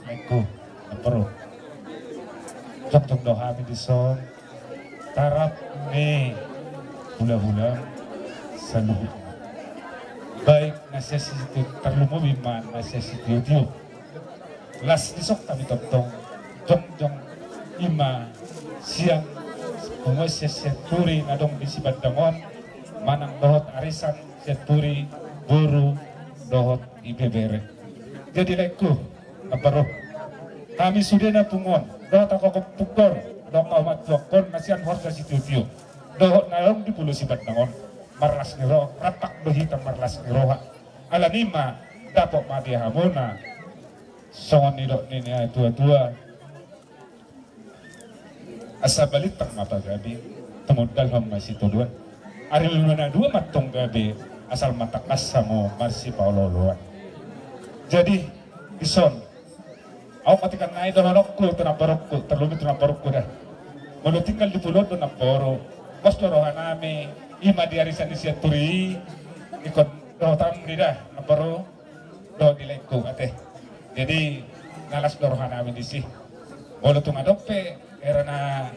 Eko naparo jok doha mi dison tarap ni hula-hula sa lubid baik necessity terlumo biman necessity dio las disok kami totong jong ima siang pungos seturi nadong di Sibandangon manang dohot arisan seturi buru dohot ibebere jadi leku naparo kami sudah na pungon dohot ako kupukor dohot kaumat dokon nasian horta situtio dohot nalong di Pulau Sibandangon marlas niro rapak behitam marlas niroha alanima dapok mati hamona songon nidok nini tua-tua asa balitang mata gabi temudal hom masih tuduan ari luna dua matong gabi asal mata kasamo masih pauloloan jadi ison aku ketika naik dohonokku tenabarokku terlumit tenabarokku dah mau tinggal di pulau do naporo bos dorohanami ima di arisan di turi ikut dohotam dah naporo do dilekku ate jadi nalas dorohanami di sih bolo tunga dope karena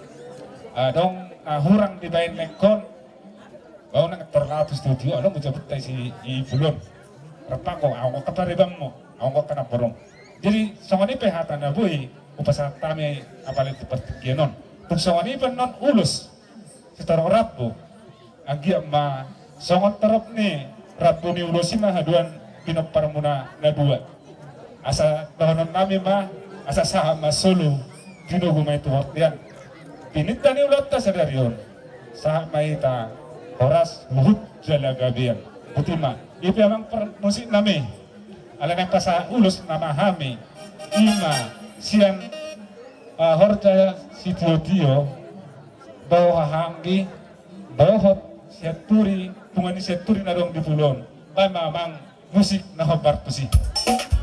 dong hurang di bayin lekon bau nang terlalu studio ada menjemput si ibulon repako aku kata ribangmu aku kena borong jadi songoni pehatan abui upasa tami apalit seperti genon tuk songoni non ulus setor rabu agi amma songon terap nih rabu ni ulusi mah haduan pinop paramuna nadua asa dohonon nami mah asa sahama solo Pino gumay tuwak yan. Pinita ni ulat ta sa daryon. Sa maita, oras, luhut jala gabiyan. Putima, ipi amang musik nami. Alam yang kasa ulus nama hami. Ima, siang horja si tio bawa hahanggi, bawa siaturi, pungani siaturi na dong di pulon. Ba mamang musik na hobar pusi. Bye.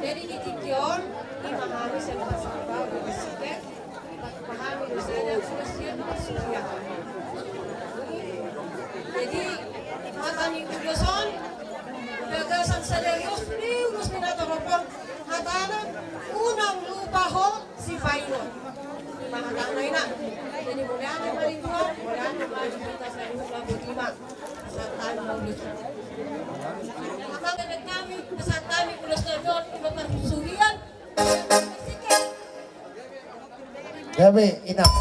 Jadi di Tikyon, dimahami sa pasabag, sige, pahami saya sudah bersuya. Jadi matani kudoson, gagasan serius, liwus minataropon, hatanan, unang lupa ho si Paino. Mahatanay na. Jadi wala na malintuan, wala na malintuan sa lupa butima. Sa tanong lupa. Habang nagkami, sa kami kulos na doon, ipaparsuhian. Sige. Gabi, enough.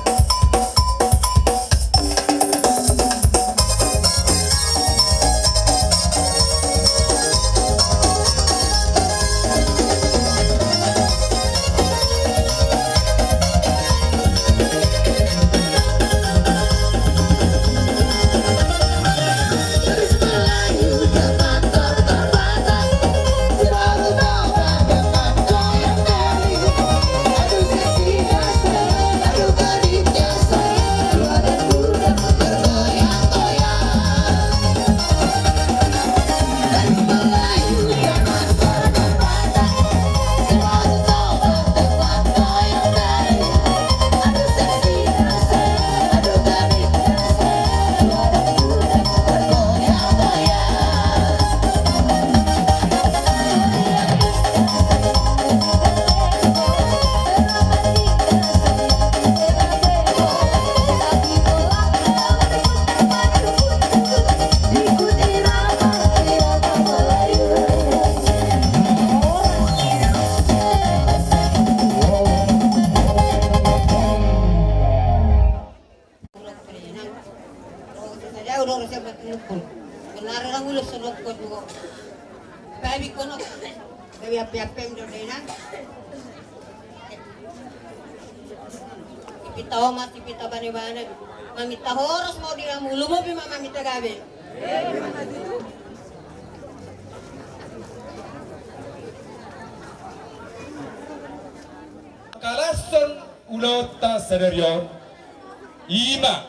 Ipita bani-bani, mamita horos mau diramu, lumobi mamita gabi. Kalason ulota sadaryon, ima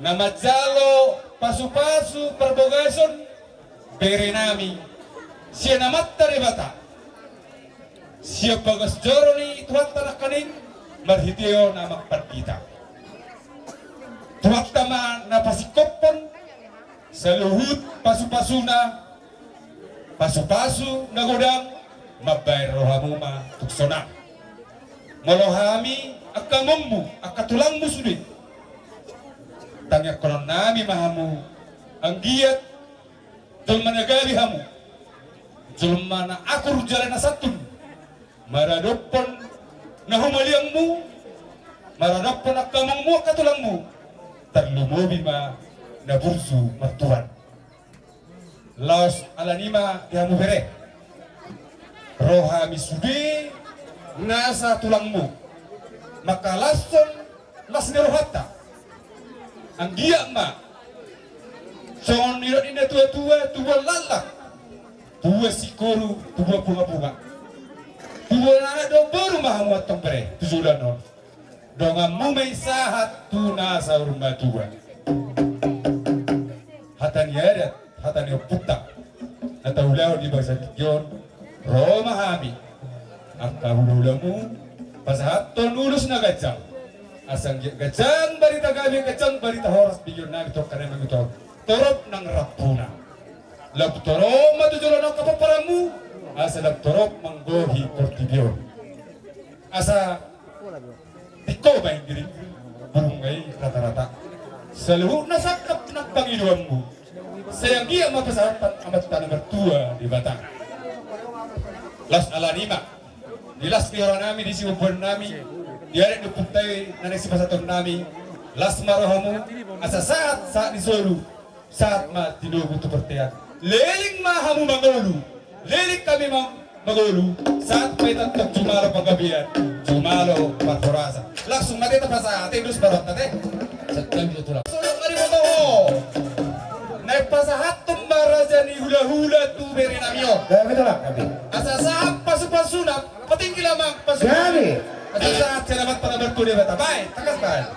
na majalo pasu-pasu perbogason berenami siya namatta rebata siya bagas joroni tuwatta nakanin marhiteo na magparkita tuwatta ma na pasikopon sa luhut pasu-pasuna pasu-pasu na godang mabayro hamuma tuksona molohami akamommu akatulangmu sudit tanya konon nami mahamu ang giat julma nagabi hamu julma na akur jalan na satun maradopon na humaliangmu maradopon akamommu akatulangmu terlumobi ma na bursu martuan laos alanima dihamu bere rohami sudi nasa tulangmu maka lason las nerohata ang giyak ma songon nirot ina tua lalak tua sikoru tua bunga-bunga tua nana do baru mahamu atong pere tujulan non donga mumay sahat tuna sa rumah tua hatani adat hatani putak atau ulau di bahasa Tikyon Roma hami angka hulu-hulamu pasahaton ulus na gajang asang gajang barita gabi gajang barita horas bigyon na ito karena ito torop ng rapuna laptorop matujulon ang kapaparamu asa laptorop manggohi portibyon asa tiko ba yung diri bungay rata-rata sa luhut na sakap ng Panginoonmu sayang iya mapasahatan amat tanah mertua di Batang las alanima dilas pihara nami di siwubuan nami diarik dupuntay na nagsipasaton nami las marohamu asa saat disolu saat ma tinubu tu pertian leling mahamu mangolu leling kami mangolu saat may tantok jumalo paggabian jumalo parforasa langsung mati tapasa ate dus barot tate sakang itu lang sulok ari mo to naipasahaton marazani hula-hula tu beri namio Betul lah, Gabi. asa saat pasu-pasuna patinggi lamang pasu Gabi. asa saat selamat pada berkuda bata baik takas baik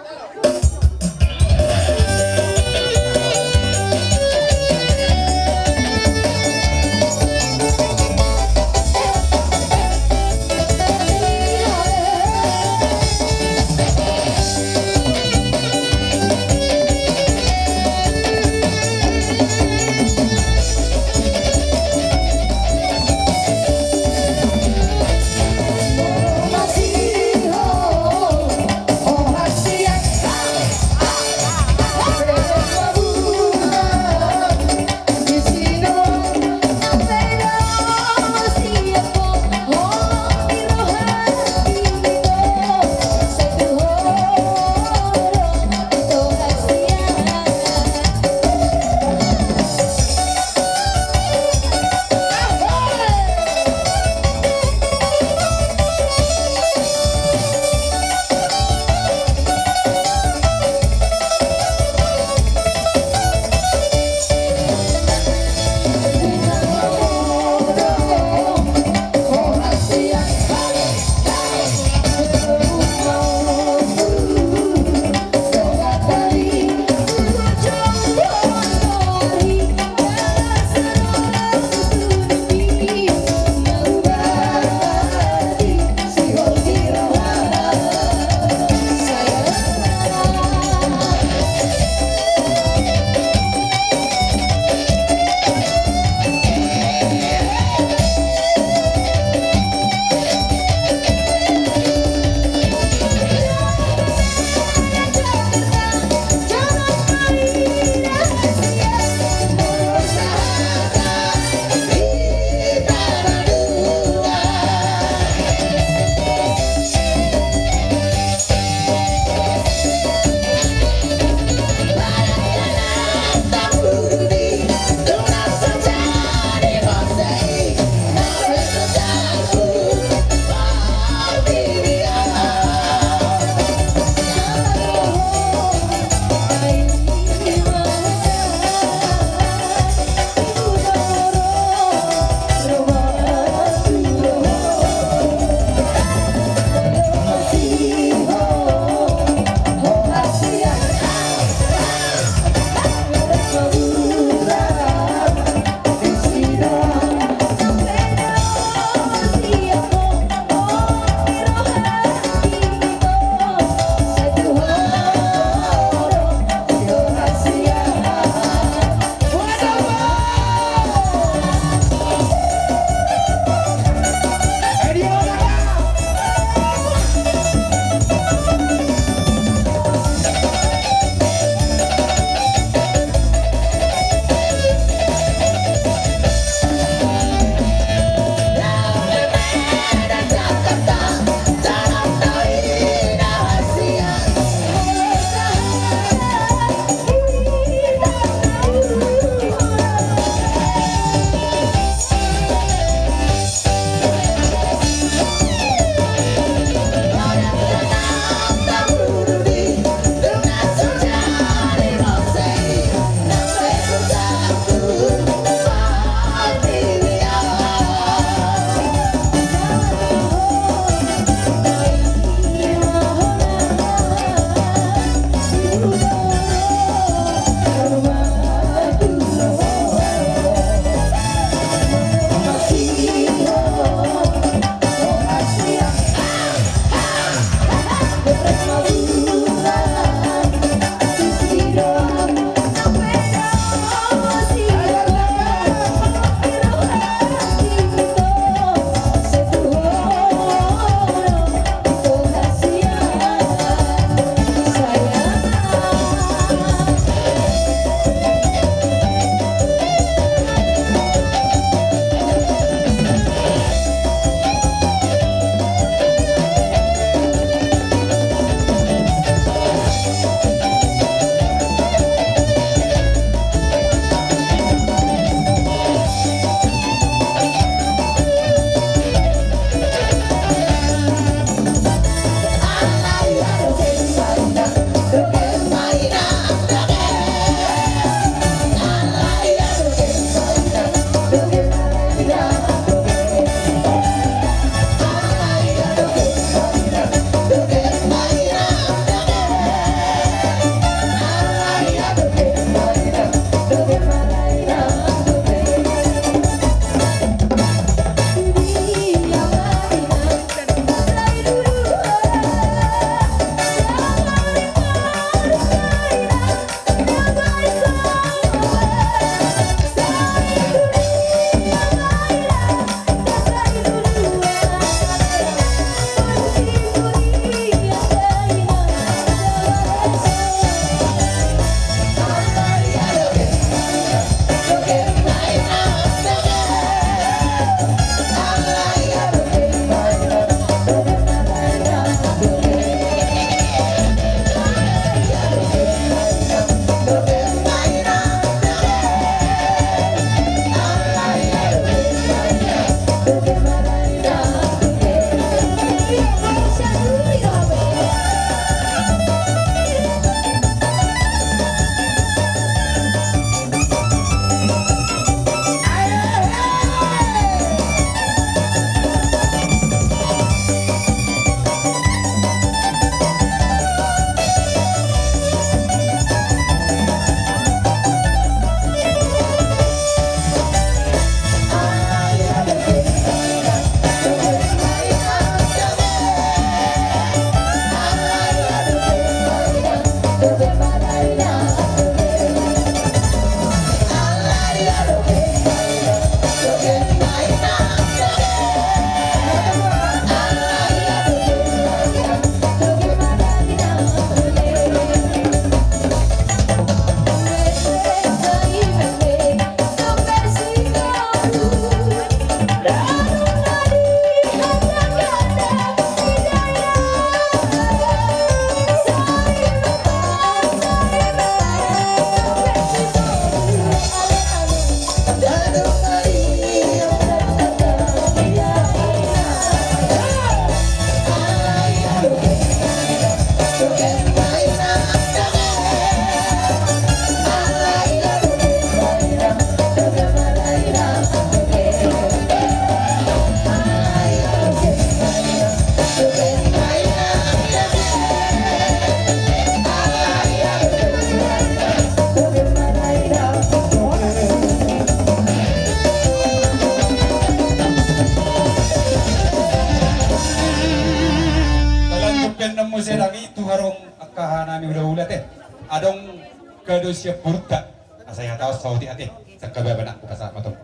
harong akahanami udah teh. Adong kadosya purta. Saya tahu sauti ate. Sakababana ko kasama to.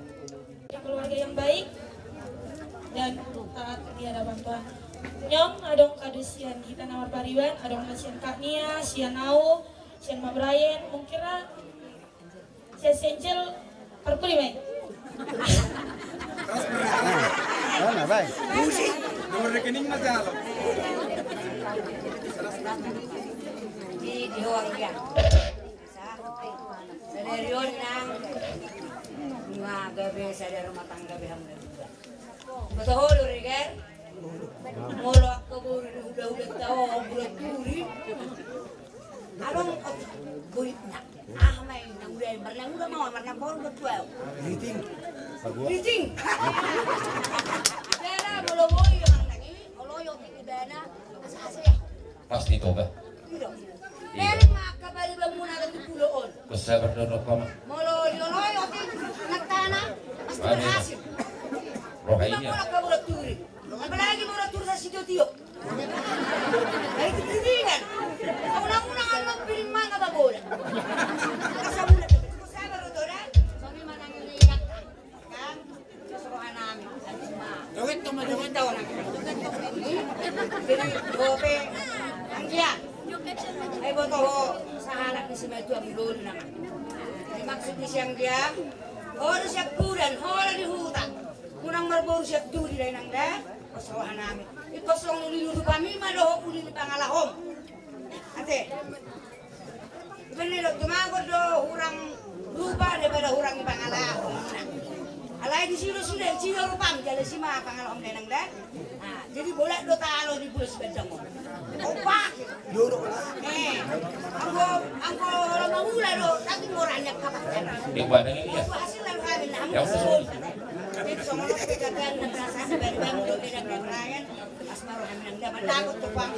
Keluarga yang baik dan taat tiada bantuan. Nyong adong kadusian kita nawar pariwan, adong kasian Kak Nia, sian Nau, sian Ma Brian, mungkira sian Senjel perkuli mai. Mana, Bay? Nomor rekening mah jalo. Di hoang dia. Sadarion nang mga gabi sa rumah tangga behang na juga. Betul Riger. Molo ako udah tahu bulan turi. Abang buit nak. May nang udah mau marna bor betul. Meeting. Dara molo boy yang lagi. Molo yo tinggi dana. Asasi. Pasti to ba? Meron makabali ba muna ng puloon? Basta berdono pa ma. Molo yo nagtana. Basta berhasil. Rokai Lima niya. mula ka mula turi. Apalagi mula turi sa sitio-tio. Ay, titiringan. Unang-unang ang magpiling mga babola. Kasabulan. Kung sabi ro to na, kami manang yung iyak ka. Kan? Susuruhan namin. Dugit daw na. Jadi, gope. Ang diyan. Ay, boto ho. Sa hanap ni si Metu ang lolo naman. Jadi, maksud ni siyang dia. Horo siya kudan. Horo di hutan. Kunang marboro siya duri rin ang da. Kasuruhan namin. Ikosong niluluto kami, malohok uli ni pangalahom. Ate, benilo, tumagod do hurang lupa daripada hurang ni pangalahom. Alay di sino rupang, jala si mga pangalahom din ang da. Jadi boleh do talo di bulan sebedang mo. Opak! Angko lamang mula do, dati mo ranyak kapat. Di ba nang iya? Hasil lang kami na Yang susun. Dito sa mga kagagalan ng nasa bari-bari mo doon nagkakrayan, mas maro kami nang dapat takot to pang.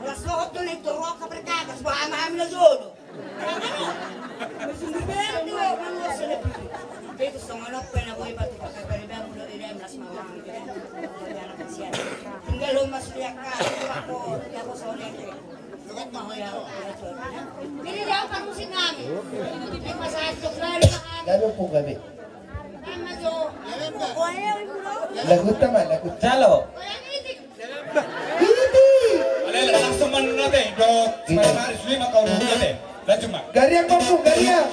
Wala suot doon ito, rock ka perkakas, baka maami na zolo. Kaya ano? Masundibero to, manuwa sa labi. Dito sa mga lokpay na buhay bato, bari-bari mo doon mas maro kami doon. Kaya na kasi yan. Tinggal humasuliak ka, ako sa ulit. Lugat mahoya ako. Hindi niya ang pangusik namin. May masasok lalo na kami. Lalo po gabi. Lagot naman, lagot. Jalo. Alay langsung man natin. Do, saya maris 5 tahun natin. Lanjut mak. Garia kompu, garia.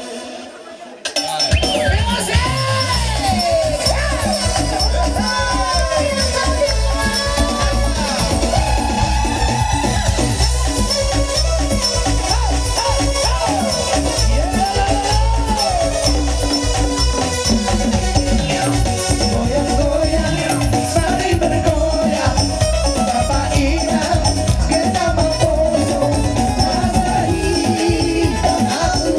Aku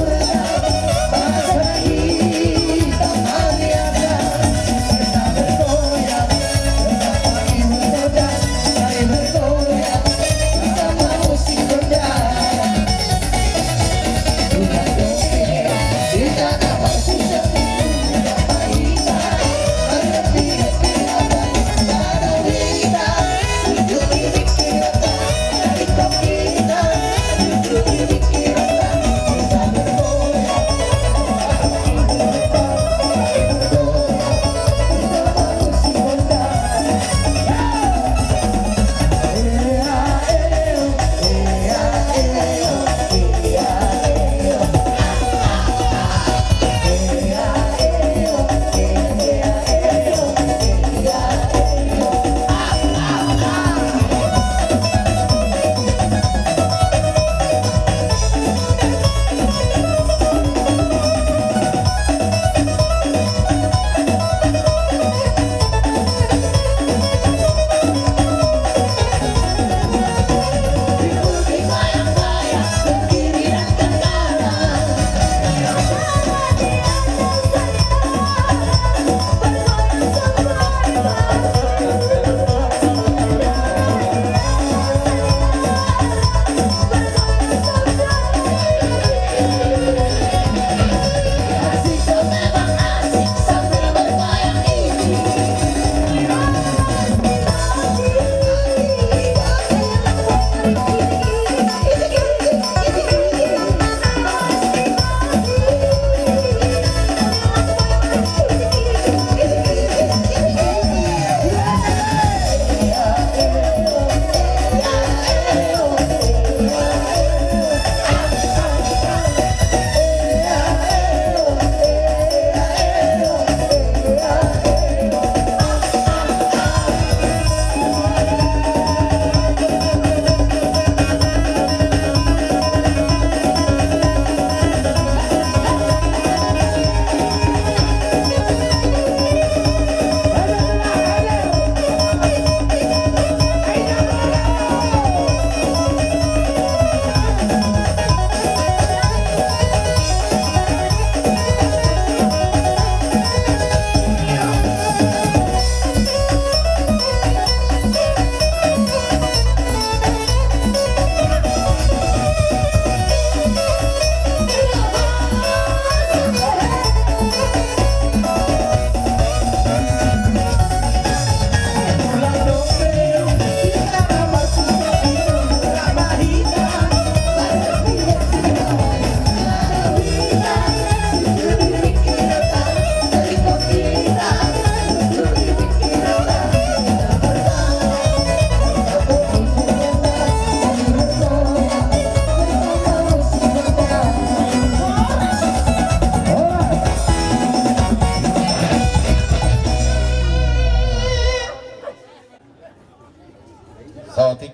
Sautik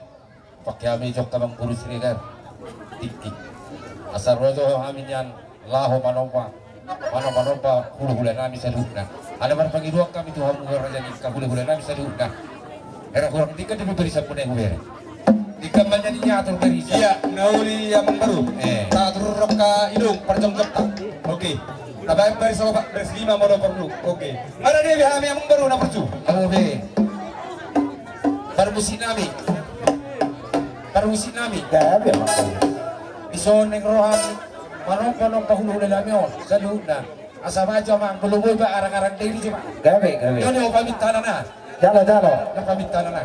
pakai kami jok kamang purus regar tik asal rojo kami yan laho manompa hulu-hula nami salutna ada berpagi dua kami Tuhan raja ni hulu-hula nami salutna era kurang tiga diberi sabun yang beri tiga banyak diatur dari Iya, nauli yang baru. Tak turun ka hidung, perjong jokta. Oke. Tabay beri sama Pak, beri 5 mono perlu. Oke. Mana dia kami yang baru na perju? kamu be permusi nami Gabi makan. ison ng rohan manompa hulu-hula nami on salutna asa maju mang buluboy ba arang-arang diri siya Gabi. yun yung pamintana na Jalo. napamintana na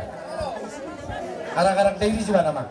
arang-arang diri siya naman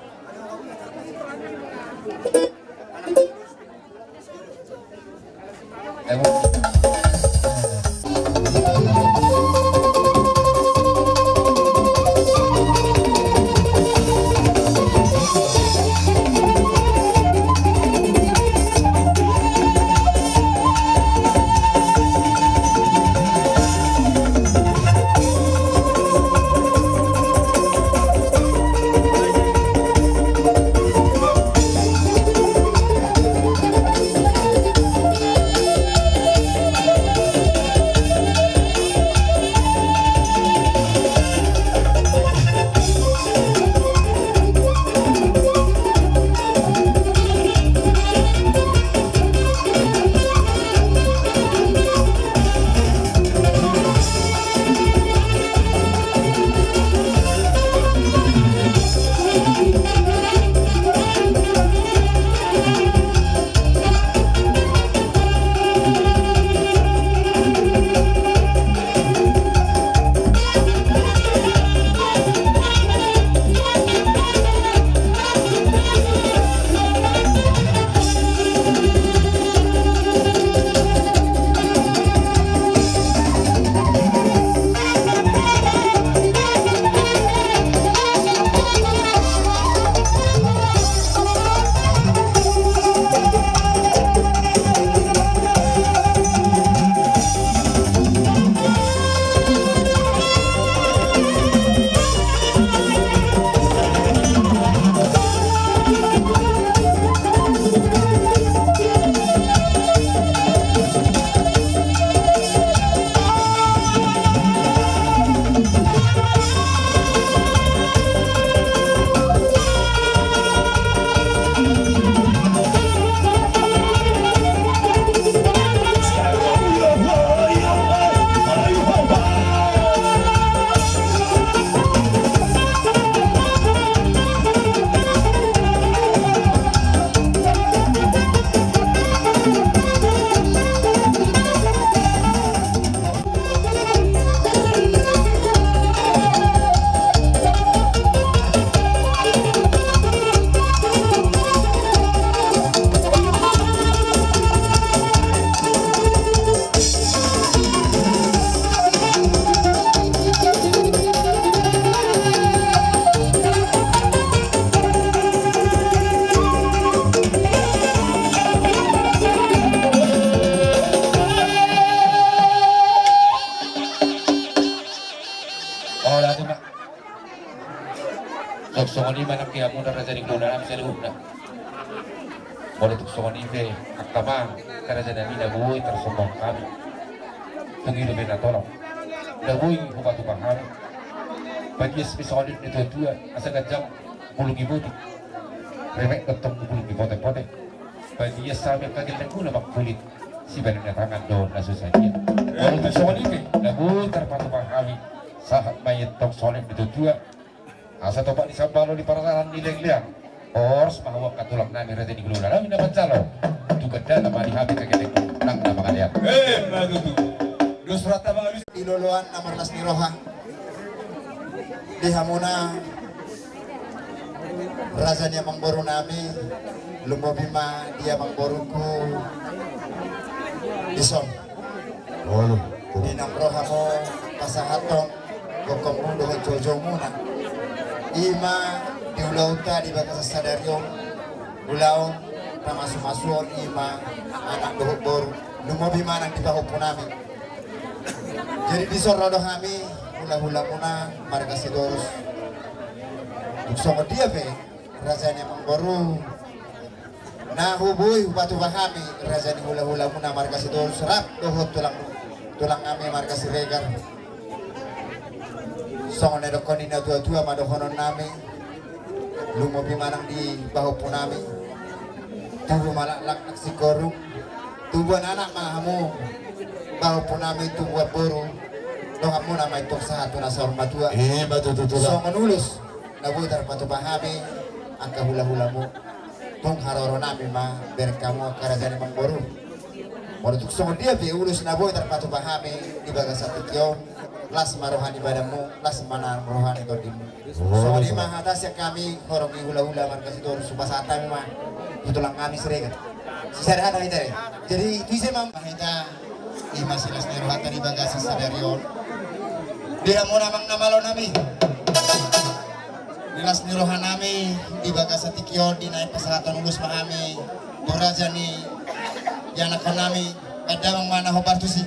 Soksongoni manak kaya muna raja ni kuna namin sa loob na. Wala tuksongoni be, aktamang, karaja na minabuhi, tersumbang kami. Tungilo be na tolong. Nabuhi, hukatupang kami. Pagkis misolit nito dua, asa gajang bulungi buti. Remek ketong bulungi pote-pote. Pagkis sa amin kagil na kuna magkulit. Si Banim na tangan doon na susanya. Wala tuksongoni be, nabuhi, terpatupang kami. Sahat mayat toksolit nito dua. Asa topak di sambalo di parasaran nileng-liang. Ors mahawak katulak nami rete di gelula nami dapat jalo. Juga dana mani habi kagetek nang nama kalian. Magutu. Dusrat ta mga Iluluan na marnas ni Roha. Diha muna raza niya mangboro nami. Lumobima dia mangboro ko. Ison. Dinang Roha mo pasahaton. Kokong mo dengan jojo muna. Ima diulauta di baka sa sadaryo ulaw pamasumasuon ima anak dohor lumobi manang di baho po namin. Jadi disorado kami hula-hula muna marga si Doros Songo dia be rajanya mangboru. Nah hubui batu bahami rajani hula-hula muna marga situ serap dohot tulang kami marga siregar. Songo nedokoni na tua-tua madohonon nami. Lumo bimanang di bahu punami. Tubuh malaklak si korung. Tubuhan anak mahamu. Bahu punami tubuh boru. Dong mo na may tuksa ato na sa ormatua. So manulus na buitar patupahami ang kahula-hula mo. Kung haroro namin ma berkamu karajani mangboru. Morutuk so dia be ulus na buitar patupahami di baga sa tikyo. Las marohani badamu, las mana rohani kodimu. So di mahatas ya kami horongi hula-hula markas itu subasata ma. Tutulang kami seregat. Sisarhana ita. Jadi itu saya mamahita imasilas ni rohata di baga sa sadarion. Dia mo namang namalo nami. Nilas nirohan nami di bagas satikyo di naik pesawatan ulus mahami. Toraja ni yang akan nami kadang mana hobar tu si.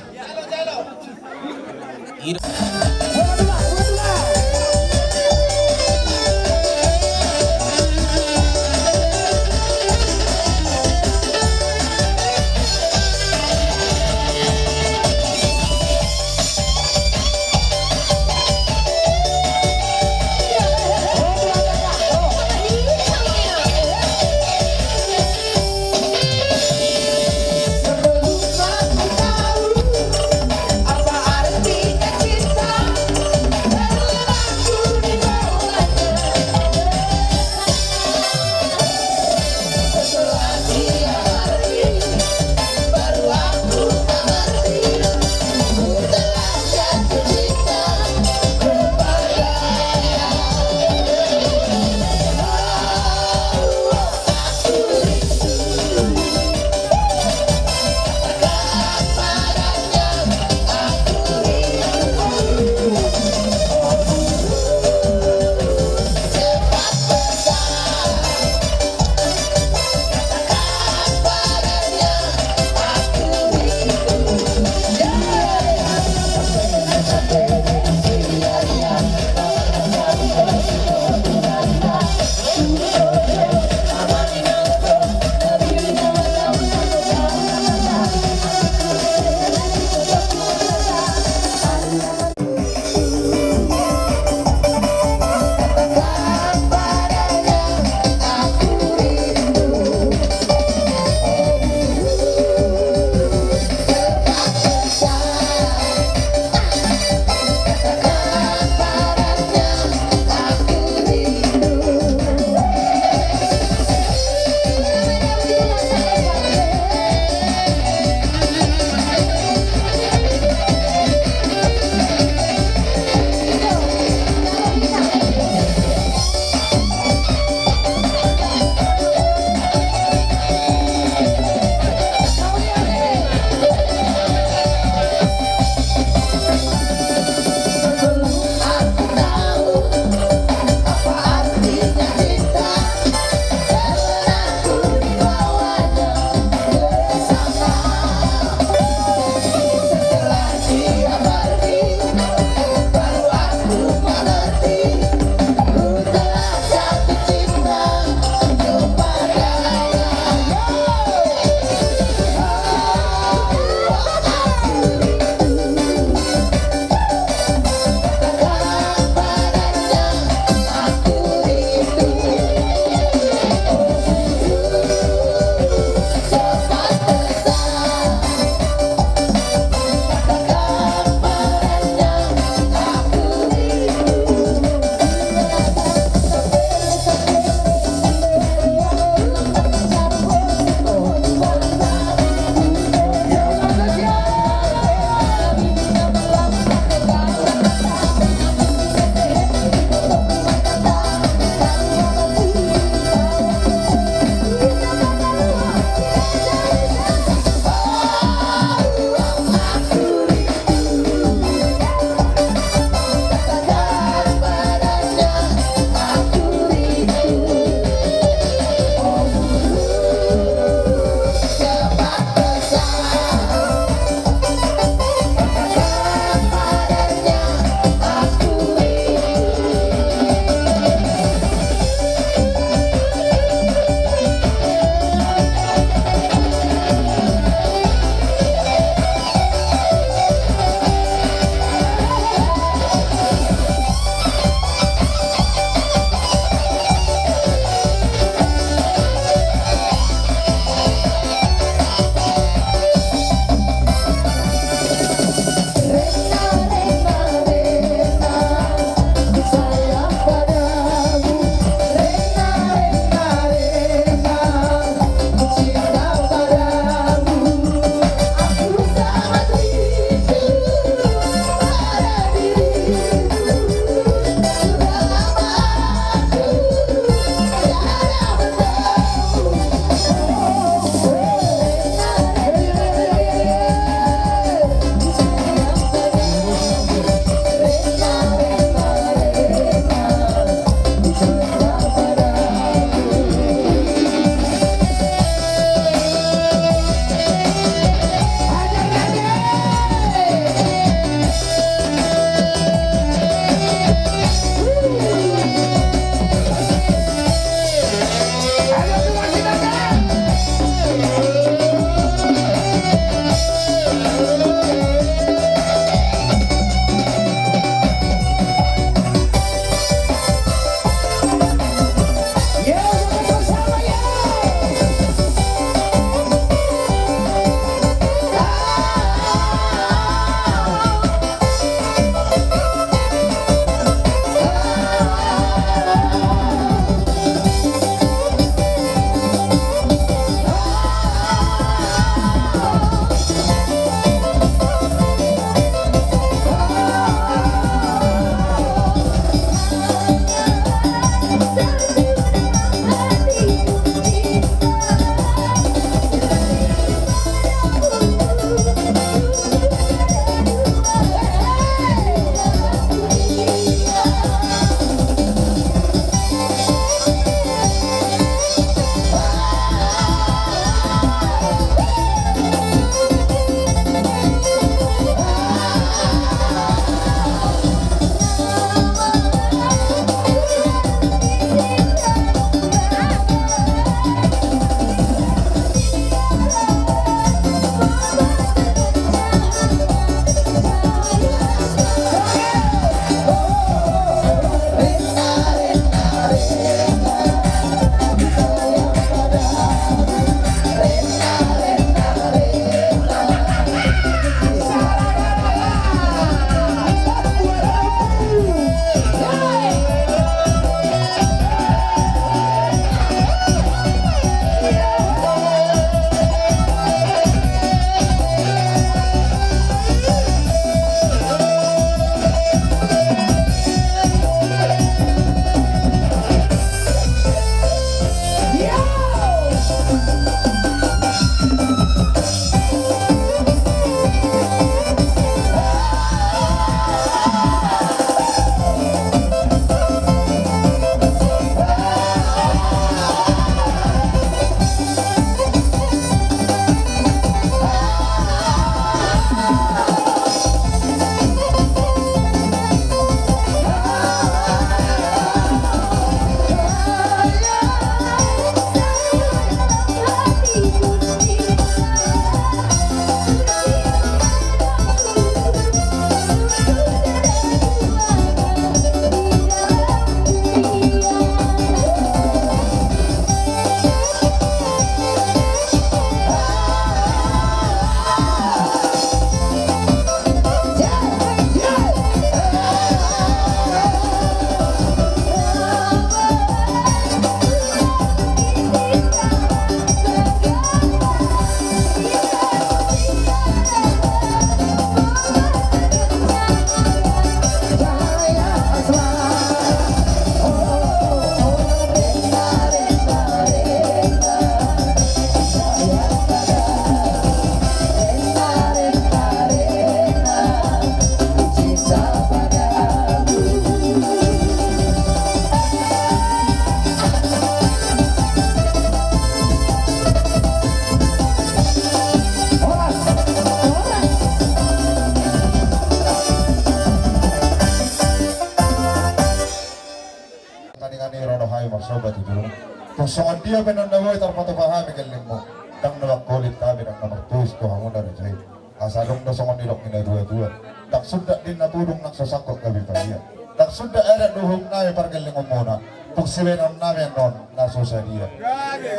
Apa artinya cinta? kani-kani rono hai marsoba tujur. Tusongan dia benar nawai terpatu pahami kelingmu. Dang nawak kulit kami dang nomor tuis ko hangun dari jahit. Asadong na songan nilok ina dua-dua. Tak sudah din natulong ng sasakot kami kaya. Tak sudah ada duhong namin parkelingom muna. Kung siwenan namin non nasusa dia.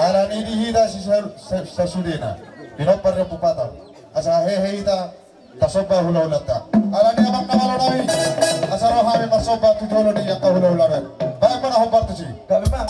Alan idihida si sa sudina. Pinopar yung pupata. Asa hehita tasoba hulaulata. Alan niya bang namalo namin. Asa rohami masoba tujulo niya kahulaularan. Baik mo na humbar to si. Kami pa.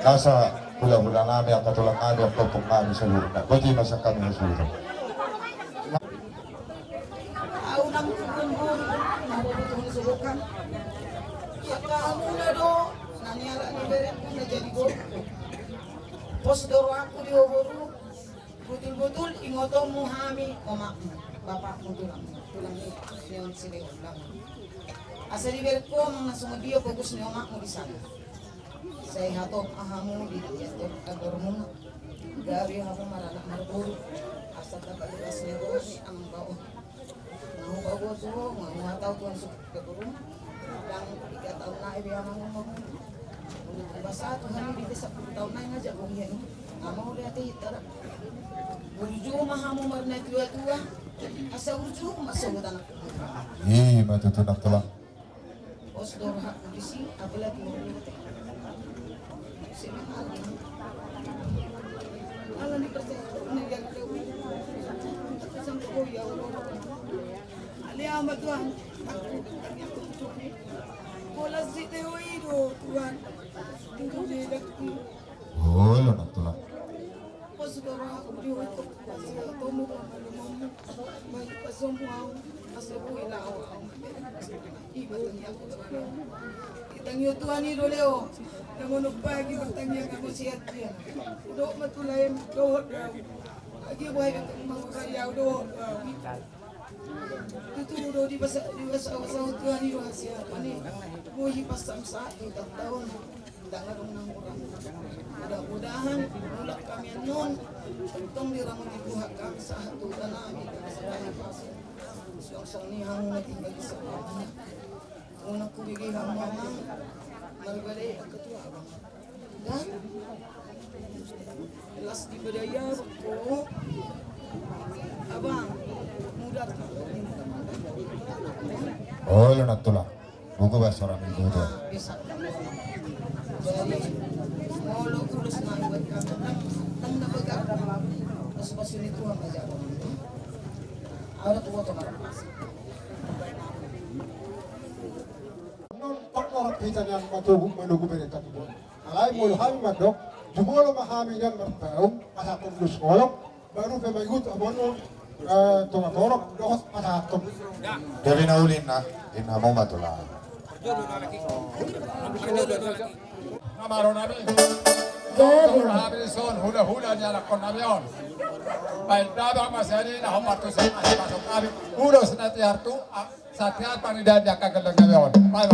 Nasa hula-hula namin ang katulang kami ang topong kami sa luna. Bagi masa kami ang sulit. Aunang kumpul, nabutong sulukan. Ya kamu na do, naniala ni beret ko na jadi go. Pos doro aku dioboru, betul-betul ingotong muhami omakmu, bapakmu tulang neon sile ulang. Asa di beret ko mang nasungod dia fokus ni omakmu di sana. Saya hatop ahamu di jatuh agormu gabi hamu maranak marburu asa dapat jelasnya bos ang bau mau bawa tuh mau tahu tuan suka keburung yang 3 tahun na ibi amang mau basa tuh hari di 10 tahun na ngajak kong yan mau lihat tara burju mahamu marna tua asa burju masuk tanah Matutunak tulang. bos dorha kondisi apalagi mau Alam ni kasi nagyan ko. Isang ko ya ulo. Aliama tuan. Bola si Teo Ido tuan. Tinggal di laki. Oh, nak tulang. Pas dora ako diyo ko. Kasi tomo ko malumo. May pasompuaw. Kasi ko ilao ako. Iba niya ako. Itang yo tuan ni Leo. Namunok pagi matangnya kamu sihat dia. Udah matulay dohot raw. Lagi buhay mga kayaw dohot raw. Itu udah di basa tuan ni rahasia pani. Buhay pasam sa 3 tahun. Dangarong nang orang. Mudah-mudahan mulak kami non. Tentang diramon dibuhat kami sa hatutan namin. Siyang ni hang natigay sa mga. Una ko bigay hang mama. Malbalay ang katuwa. Dan? Last di badaya ko. Abang, mudat ka. Oh, lo natulak. Buku bahasa orang itu tuh. Bisa. Jadi, molo kulus na ibat ka. Nang nabaga. Mas masunit ko ang kaya. Ahora tuwa to marapas. Non pakor kita yang matubuk menunggu mereka tu. Alai mul hami madok, jumolo mahami yang bertaung, pasatun lusolok, baru pemaikut abono tunga torok, dohos pasatun. Dewi naulin na, ina mau matula. Namaro namin. Son, hula-hula niya na kon namin. Baik dabang masari na humarto sa masok kami. Ulos na tiyarto sa tiyat panidan niya kagalang namin. Bye.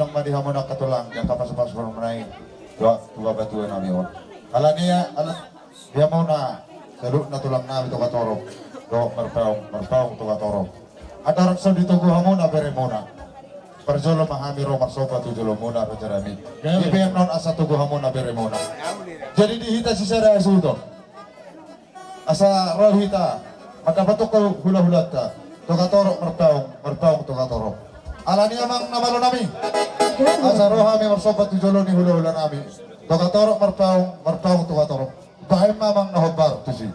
orang madi hamon nak katulang yang kapas-pas orang menai dua batuan nabi on. Alania dia mau na seluk na tulang nabi to katorok. Do merpaung to katorok. Ada orang so ditugu hamon na beremona. Perjolo mahami ro marsoba tu jolo mona ro jarami. Ibem non asa tugu hamon na beremona. Jadi dihita si sara asudo. Asa rohita maka batok ko hula-hula ta. To katorok merpaung to katorok. Alani amang namalo nami. Asa rohami marsoba tu jolo ni hula-hula nami. To katorok merpaung to katorok. Bahay mamang nahobar tu si.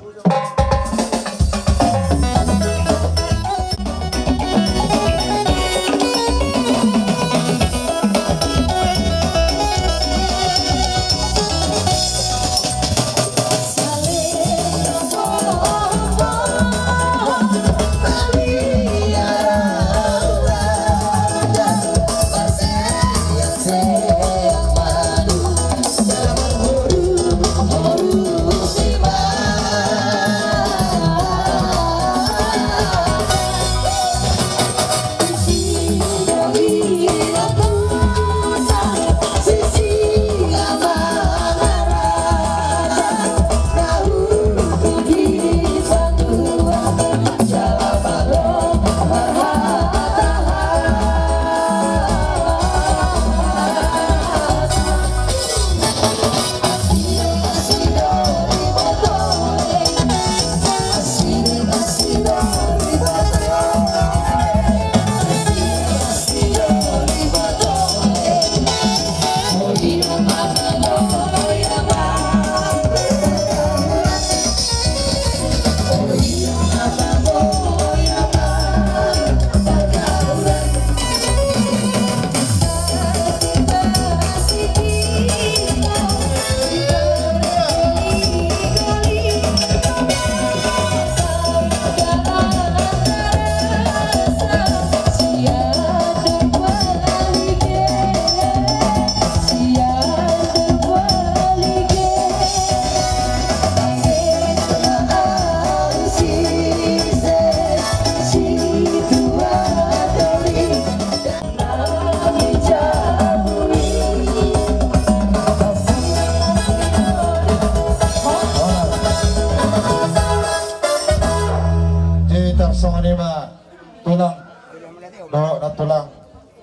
Tulang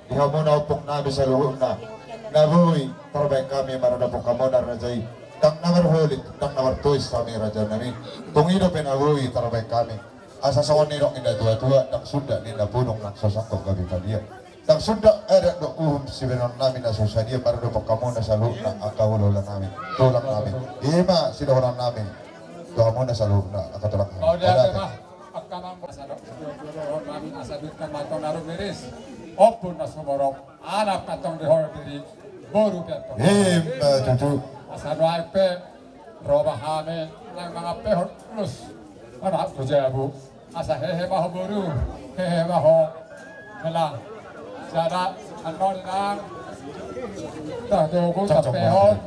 dihamon na upong nabi sa luhon na nabuhi terbaik kami marana po kamonar na jay tang namar hulit tang namar tuis kami raja nami tungido penabuhi terbaik kami asa sa nirong inda tua-tua tang sunda ni nabunong ng sasakong gabi padia tang sunda ada do si benon namin na sosadia marana po kamonar sa luhon na akahulola namin tulang namin ima sidoran namin tuhamon na sa luhon na akatulang namin Akamang masadok kami asadutkan matong naruh beres opun na sumorok anak katong dihor diri boru piato tutu asado aipe roba hame nang mga pehor plus para tujabu asa hehe baho boru hehe baho mela jada anon nang dah dogo sa pehor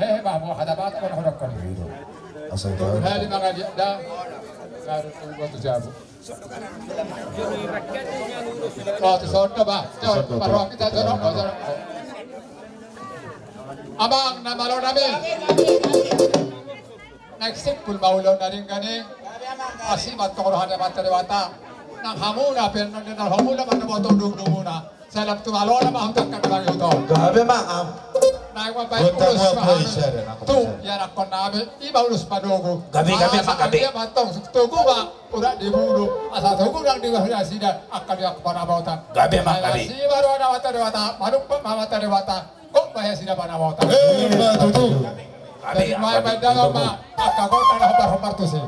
hehe baho hadabat ko na hodok ko asa ito hali mga da Garu tunggu tu jabu. Oh, tu sorot ba? Jauh, paruh kita jorok, jorok. Abang namalo namin. Next pul maulaw na rin gani. Asimat tokorohan na matariwata. Nang hamuna, pero nang hamuna man na mo itong muna. Sa lap tumalo na mahamdak ka lang ito. Gabi ma'am. Nagmabay ulus mahamin. Tu, yan ako namin. Iba ulus padogo. Gabi makabi. Gabi matong. Tugo ba? Urat di bulu. Asa tugo lang di bahaya sida. Akan yak panabautan. Gabi makabi. Si baru ada matariwata. Manumpa matariwata. Kok bahaya sida panabautan. Tutu. Gabi makabi. May dalam ma. Akagol ka na hopar-hopar tu si.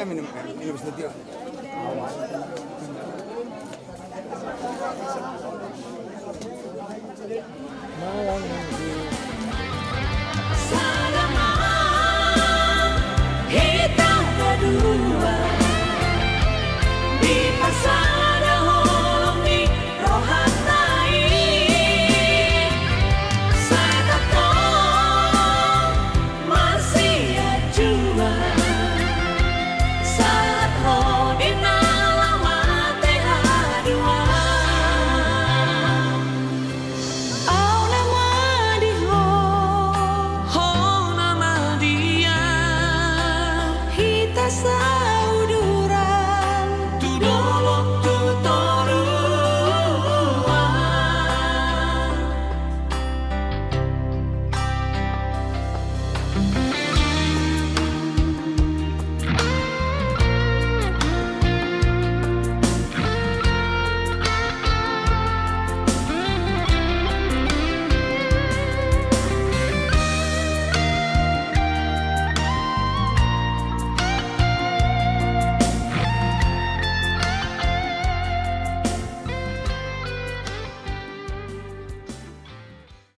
minum sedikit. Malang